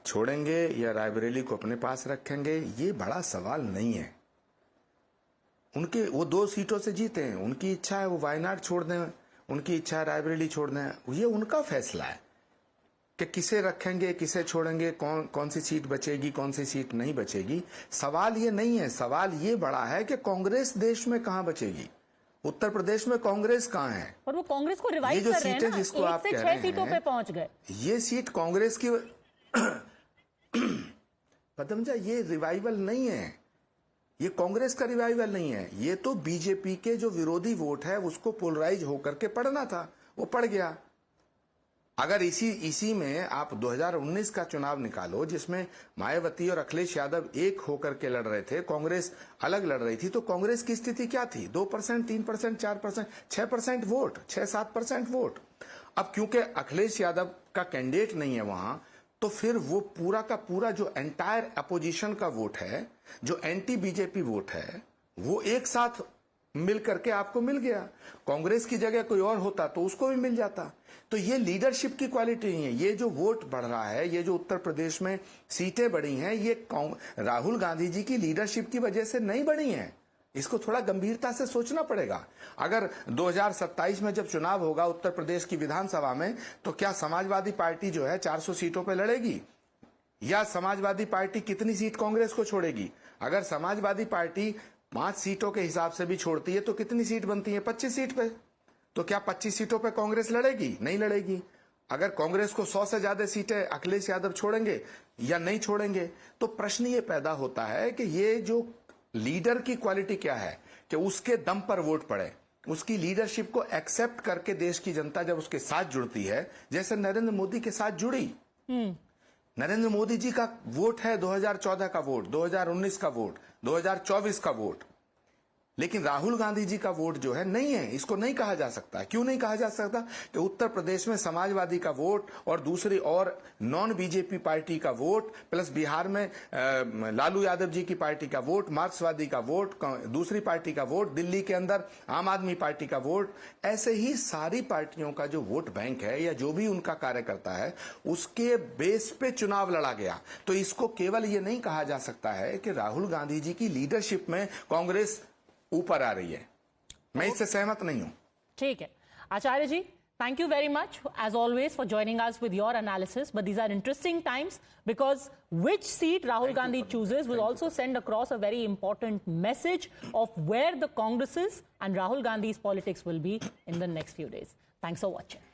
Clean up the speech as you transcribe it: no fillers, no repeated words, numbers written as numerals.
छोड़ेंगे या रायबरेली को अपने पास रखेंगे, ये बड़ा सवाल नहीं है। उनके वो 2 सीटों से जीते हैं, उनकी इच्छा है वो वायनाड छोड़ दें, उनकी इच्छा है रायबरेली छोड़ दें। ये उनका फैसला है कि किसे रखेंगे, किसे छोड़ेंगे, कौन सी सीट बचेगी, कौन सी सीट नहीं बचेगी। सवाल ये नहीं है, सवाल ये बड़ा है कि कांग्रेस देश में कहां बचेगी। उत्तर प्रदेश में कांग्रेस कहां है? और वो कांग्रेस को रिवाइव कर रहे हैं ना, जिसको 1 आप से 6 सीटों पे पहुंच गए। ये सीट कांग्रेस की पदमजा, ये रिवाइवल नहीं है, ये कांग्रेस का रिवाइवल नहीं है। ये तो बीजेपी के जो विरोधी वोट है उसको पोलराइज होकर के पढ़ना था, वो पड़ गया। अगर इसी में आप 2019 का चुनाव निकालो जिसमें मायावती और अखिलेश यादव एक होकर के लड़ रहे थे, कांग्रेस अलग लड़ रही थी, तो कांग्रेस की स्थिति क्या थी? 2%, 3%, 4%, 6% वोट, 6-7% वोट। अब क्योंकि अखिलेश यादव का कैंडिडेट नहीं है वहां, तो फिर वो पूरा का पूरा जो एंटायर अपोजिशन का वोट है, जो एंटी बीजेपी वोट है, वो एक साथ मिल करके आपको मिल गया। कांग्रेस की जगह कोई और होता तो उसको भी मिल जाता। तो ये लीडरशिप की क्वालिटी नहीं है। ये जो वोट बढ़ रहा है, ये जो उत्तर प्रदेश में सीटें बढ़ी हैं, ये राहुल गांधी जी की लीडरशिप की वजह से नहीं बढ़ी हैं। इसको थोड़ा गंभीरता से सोचना पड़ेगा। अगर 2027 में जब चुनाव होगा उत्तर प्रदेश की विधानसभा में, तो क्या समाजवादी पार्टी जो है 400 सीटों पर लड़ेगी, या समाजवादी पार्टी कितनी सीट कांग्रेस को छोड़ेगी? अगर समाजवादी पार्टी 5 सीटों के हिसाब से भी छोड़ती है तो कितनी सीट बनती है? 25 सीट पे। तो क्या 25 सीटों पे कांग्रेस लड़ेगी? नहीं लड़ेगी। अगर कांग्रेस को 100 से ज्यादा सीटें अखिलेश यादव छोड़ेंगे या नहीं छोड़ेंगे, तो प्रश्न ये पैदा होता है कि ये जो लीडर की क्वालिटी क्या है कि उसके दम पर वोट पड़े, उसकी लीडरशिप को एक्सेप्ट करके देश की जनता जब उसके साथ जुड़ती है, जैसे नरेंद्र मोदी के साथ जुड़ी। नरेंद्र मोदी जी का वोट है 2014 का वोट, 2019 का वोट, 2024 का वोट, लेकिन राहुल गांधी जी का वोट जो है नहीं है। इसको नहीं कहा जा सकता। क्यों नहीं कहा जा सकता? कि उत्तर प्रदेश में समाजवादी का वोट और दूसरी और नॉन बीजेपी पार्टी का वोट, प्लस बिहार में लालू यादव जी की पार्टी का वोट, मार्क्सवादी का वोट, दूसरी पार्टी का वोट, दिल्ली के अंदर आम आदमी पार्टी का वोट, ऐसे ही सारी पार्टियों का जो वोट बैंक है या जो भी उनका कार्यकर्ता है, उसके बेस पे चुनाव लड़ा गया। तो इसको केवल ये नहीं कहा जा सकता है कि राहुल गांधी जी की लीडरशिप में कांग्रेस ऊपर आ रही है। मैं इससे सहमत नहीं हूं। ठीक है आचार्य जी, thank you very much as always for joining us with your analysis, but these are interesting times because which seat Rahul Gandhi chooses will also send across a very important message of where the Congresses and Rahul Gandhi's politics will be in the next few days. Thanks for watching.